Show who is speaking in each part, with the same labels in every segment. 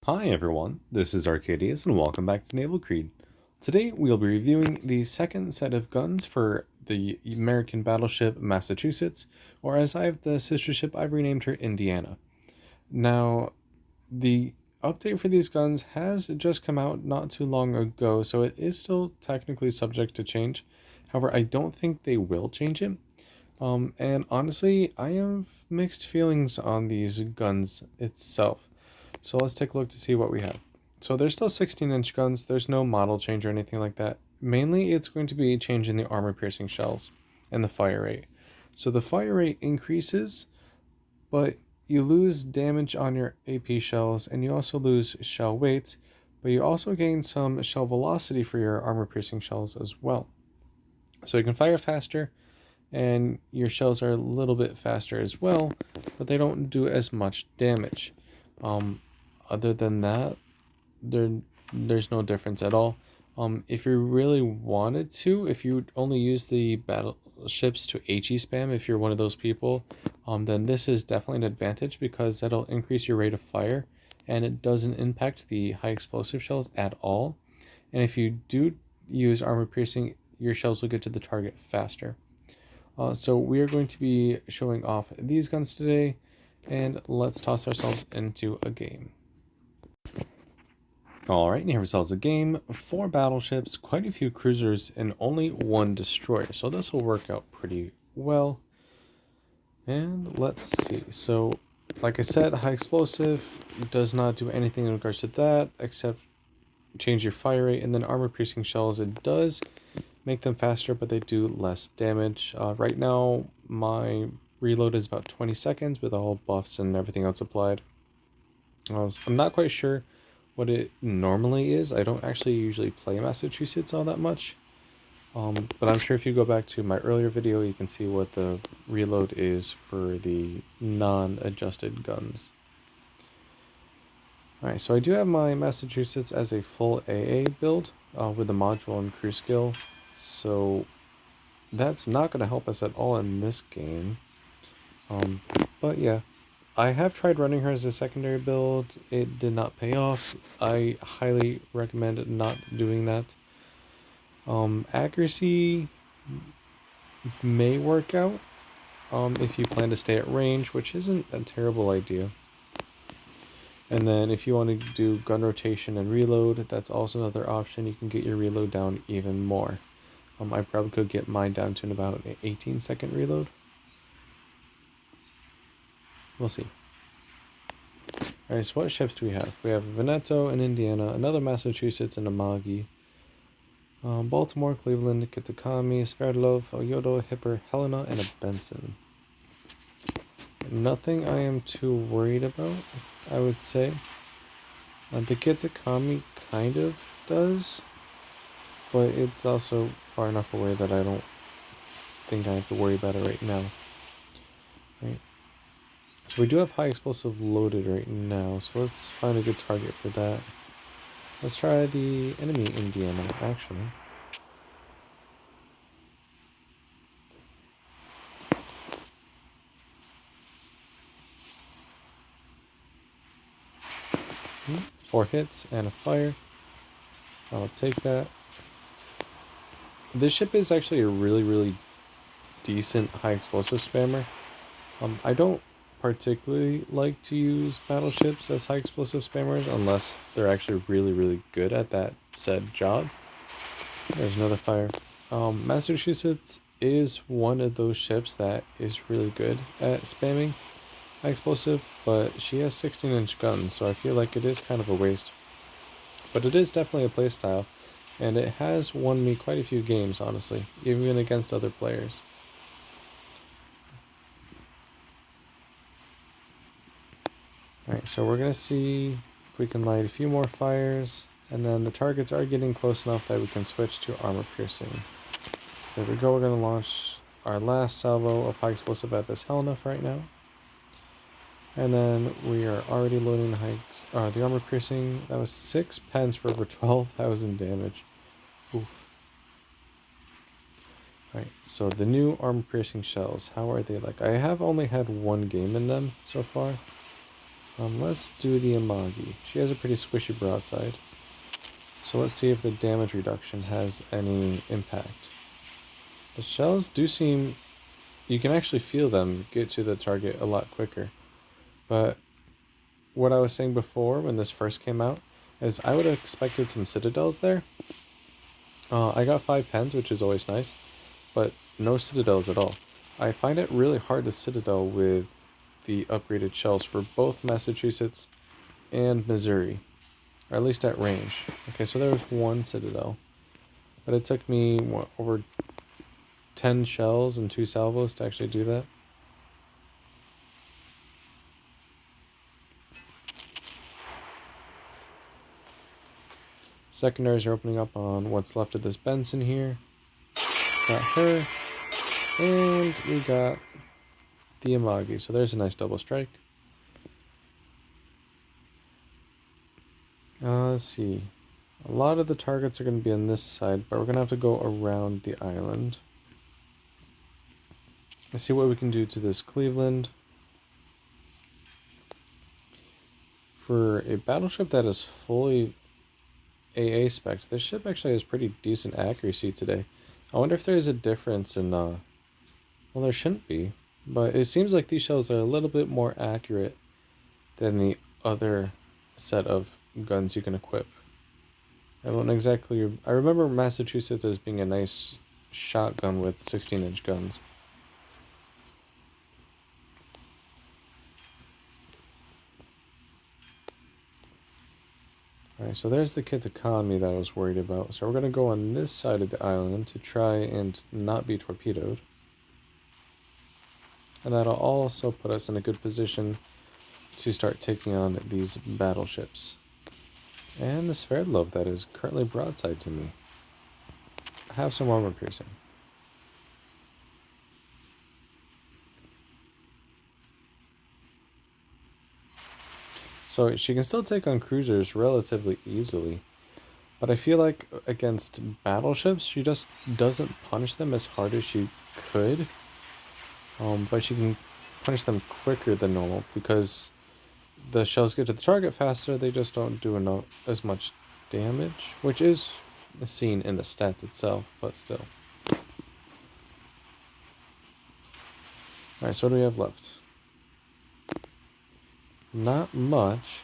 Speaker 1: Hi everyone, this is Arcadius and welcome back to Naval Creed. Today we'll be reviewing the second set of guns for the American battleship Massachusetts, or as I have the sister ship, I've renamed her Indiana. Now, the update for these guns has just come out not too long ago, so it is still technically subject to change. However, I don't think they will change it. And honestly, I have mixed feelings on these guns itself. So let's take a look to see what we have. So there's still 16-inch guns. There's no model change or anything like that. Mainly, it's going to be changing the armor-piercing shells and the fire rate. So the fire rate increases, but you lose damage on your AP shells, and you also lose shell weights, but you also gain some shell velocity for your armor-piercing shells as well. So you can fire faster, and your shells are a little bit faster as well, but they don't do as much damage. Other than that, there's no difference at all. If you really wanted to, if you only use the battleships to HE spam, if you're one of those people, then this is definitely an advantage because that'll increase your rate of fire, and it doesn't impact the high explosive shells at all. And if you do use armor piercing, your shells will get to the target faster. So we are going to be showing off these guns today, and let's toss ourselves into a game. Alright, and here ourselves a game, 4 battleships, quite a few cruisers, and only 1 destroyer, so this will work out pretty well. And let's see, so like I said, high explosive does not do anything in regards to that, except change your fire rate, and then armor piercing shells, it does make them faster, but they do less damage. Right now, my reload is about 20 seconds with all buffs and everything else applied. I'm not quite sure what it normally is. I don't actually usually play Massachusetts all that much. But I'm sure if you go back to my earlier video, you can see what the reload is for the non-adjusted guns. Alright, so I do have my Massachusetts as a full AA build with the module and crew skill. So that's not going to help us at all in this game. But yeah. I have tried running her as a secondary build. It did not pay off. I highly recommend not doing that. Accuracy may work out if you plan to stay at range, which isn't a terrible idea. And then if you want to do gun rotation and reload, that's also another option. You can get your reload down even more. I probably could get mine down to about an 18-second reload. We'll see. Alright, so what ships do we have? We have Veneto and Indiana, another Massachusetts and a Magi, Baltimore, Cleveland, Kitakami, Sverdlov, Oyodo, Hipper, Helena, and a Benson. Nothing I am too worried about, I would say. The Kitakami kind of does, but it's also far enough away that I don't think I have to worry about it right now. Right. So we do have high explosive loaded right now, so let's find a good target for that. Let's try the enemy Indiana, actually. Hmm, 4 hits and a fire. I'll take that. This ship is actually a really decent high explosive spammer. I don't particularly like to use battleships as high explosive spammers unless they're actually really good at that said job. There's another fire. Massachusetts is one of those ships that is really good at spamming high explosive, but she has 16-inch guns, so I feel like it is kind of a waste. But it is definitely a playstyle, and it has won me quite a few games, honestly, even against other players. Alright, so we're going to see if we can light a few more fires, and then the targets are getting close enough that we can switch to armor piercing. So there we go, we're going to launch our last salvo of high explosive at this Helena right now. And then we are already loading the armor piercing. That was 6 pens for over 12,000 damage. Oof. Alright, so the new armor piercing shells, how are they like? I have only had one game in them so far. Let's do the Amagi. She has a pretty squishy broadside. So let's see if the damage reduction has any impact. The shells do seem... You can actually feel them get to the target a lot quicker. But what I was saying before when this first came out is I would have expected some citadels there. I got 5 pens, which is always nice, but no citadels at all. I find it really hard to citadel with the upgraded shells for both Massachusetts and Missouri, or at least at range. Okay, so there was one citadel, but it took me, what, over 10 shells and 2 salvos to actually do that. Secondaries are opening up on what's left of this Benson here. Got her, and we got the Amagi, so there's a nice double strike. Let's see. A lot of the targets are going to be on this side, but we're going to have to go around the island. Let's see what we can do to this Cleveland. For a battleship that is fully AA spec, this ship actually has pretty decent accuracy today. I wonder if there's a difference in, well, there shouldn't be, but it seems like these shells are a little bit more accurate than the other set of guns you can equip. I don't exactly... I remember Massachusetts as being a nice shotgun with 16-inch guns. Alright, so there's the kit economy that I was worried about. So we're going to go on this side of the island to try and not be torpedoed. And that'll also put us in a good position to start taking on these battleships. And the Sverdlov that is currently broadside to me. Have some armor piercing. So she can still take on cruisers relatively easily. But I feel like against battleships, she just doesn't punish them as hard as she could. But she can punish them quicker than normal because the shells get to the target faster, they just don't do as much damage, which is seen in the stats itself, but still. Alright, so what do we have left? Not much.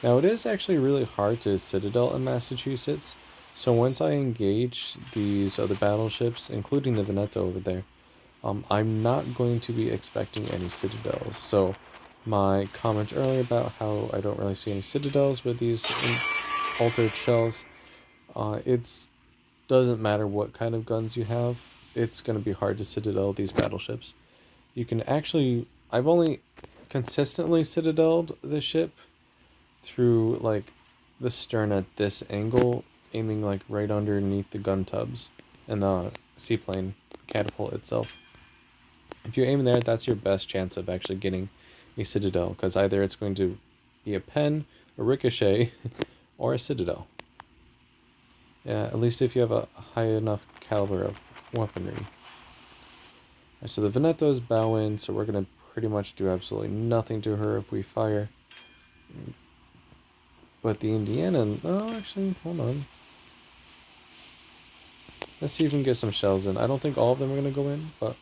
Speaker 1: Now it is actually really hard to citadel in Massachusetts, so once I engage these other battleships, including the Veneto over there, I'm not going to be expecting any citadels. So my comment earlier about how I don't really see any citadels with these altered shells, it doesn't matter what kind of guns you have, it's going to be hard to citadel these battleships. You can actually... I've only consistently citadeled the ship through like the stern at this angle, aiming like right underneath the gun tubs and the seaplane catapult itself. If you aim there, that's your best chance of actually getting a citadel, because either it's going to be a pen, a ricochet, or a citadel. Yeah, at least if you have a high enough caliber of weaponry. Right, so the Veneto is bow in, so we're going to pretty much do absolutely nothing to her if we fire. But the Indiana... Oh, actually, hold on. Let's see if we can get some shells in. I don't think all of them are going to go in, but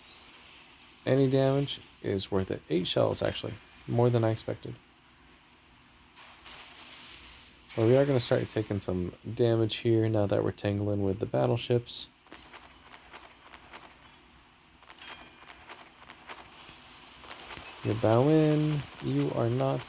Speaker 1: any damage is worth it. 8 shells, actually. More than I expected. But we are going to start taking some damage here now that we're tangling with the battleships. You bow in. You are not...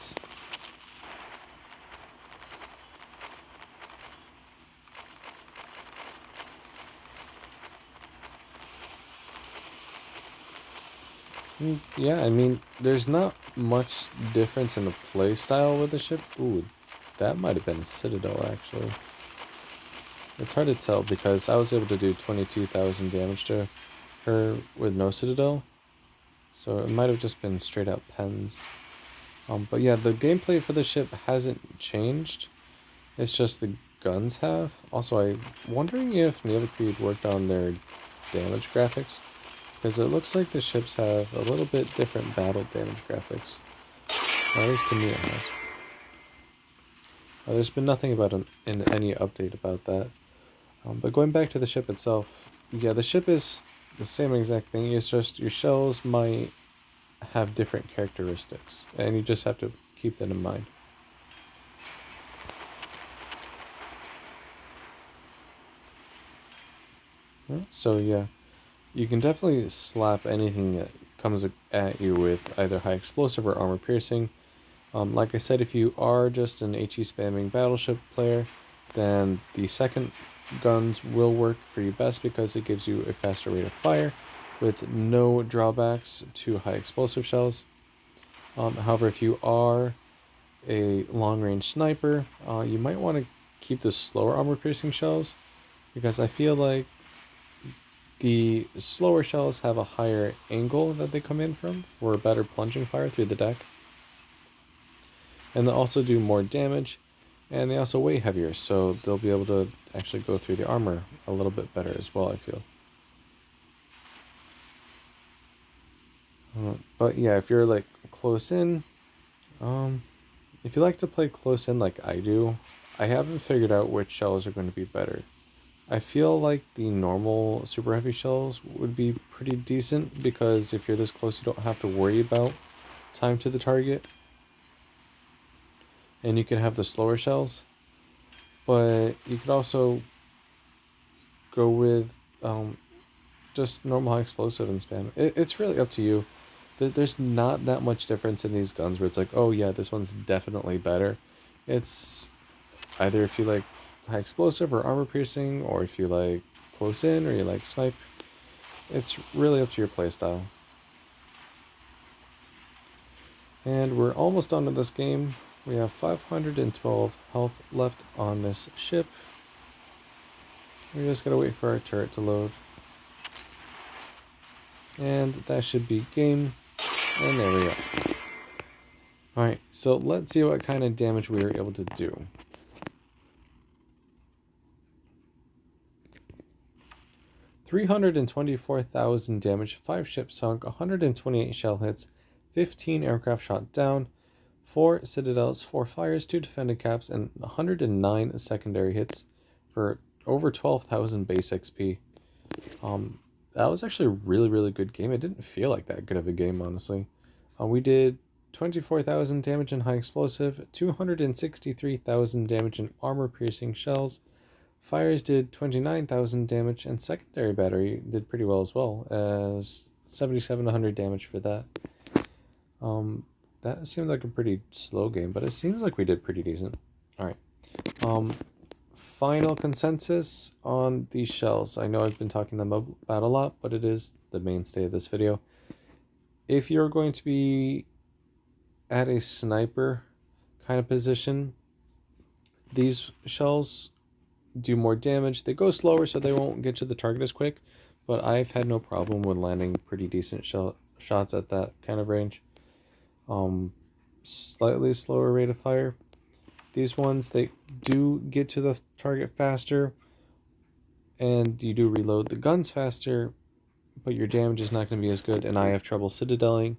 Speaker 1: Yeah, I mean, there's not much difference in the play style with the ship. Ooh, that might have been a Citadel, actually. It's hard to tell because I was able to do 22,000 damage to her with no Citadel. So it might have just been straight out pens. But yeah, the gameplay for the ship hasn't changed. It's just the guns have. Also, I'm wondering if Naval Creed worked on their damage graphics. because it looks like the ships have a little bit different battle damage graphics. Or at least to me it has. There's been nothing about in any update about that. But going back to the ship itself, yeah, the ship is the same exact thing. It's just your shells might have different characteristics, and you just have to keep that in mind. So yeah, you can definitely slap anything that comes at you with either high explosive or armor piercing. Like I said, if you are just an HE spamming battleship player, then the second guns will work for you best because it gives you a faster rate of fire with no drawbacks to high explosive shells. However, if you are a long range sniper, you might want to keep the slower armor piercing shells because I feel like the slower shells have a higher angle that they come in from for better plunging fire through the deck. And they'll also do more damage, and they also weigh heavier, so they'll be able to actually go through the armor a little bit better as well, I feel. But yeah, if you're like close in, if you like to play close in like I do, I haven't figured out which shells are going to be better. I feel like the normal super heavy shells would be pretty decent because if you're this close, you don't have to worry about time to the target. And you can have the slower shells. But you could also go with just normal high explosive and spam. It's really up to you. There's not that much difference in these guns where it's like, oh yeah, this one's definitely better. It's either if you like high explosive or armor piercing, or if you like close in or you like snipe. It's really up to your playstyle. And we're almost done with this game. We have 512 health left on this ship. We just gotta wait for our turret to load. And that should be game. And there we go. Alright, so let's see what kind of damage we were able to do. $324,000 damage, 5 ships sunk, 128 shell hits, 15 aircraft shot down, 4 citadels, 4 fires, 2 defended caps, and 109 secondary hits for over 12,000 base XP. That was actually a really, really good game. It didn't feel like that good of a game, honestly. We did 24,000 damage in high explosive, 263,000 damage in armor piercing shells. Fires did 29,000 damage, and secondary battery did pretty well as well, as 7,700 damage for that. That seemed like a pretty slow game, but it seems like we did pretty decent. Alright. Final consensus on these shells. I know I've been talking them about a lot, but it is the mainstay of this video. If you're going to be at a sniper kind of position, these shells do more damage. They go slower, so they won't get to the target as quick, but I've had no problem with landing pretty decent shots at that kind of range. Slightly slower rate of fire. These ones, they do get to the target faster, and you do reload the guns faster, but your damage is not going to be as good, and I have trouble citadeling.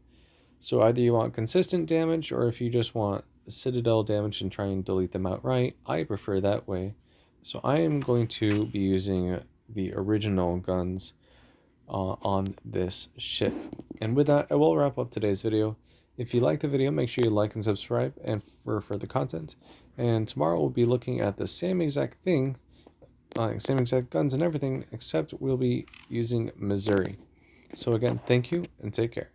Speaker 1: So either you want consistent damage, or if you just want citadel damage and try and delete them outright, I prefer that way. So I am going to be using the original guns on this ship. And with that, I will wrap up today's video. If you like the video, make sure you like and subscribe and for further content. And tomorrow we'll be looking at the same exact thing, same exact guns and everything, except we'll be using Missouri. So again, thank you and take care.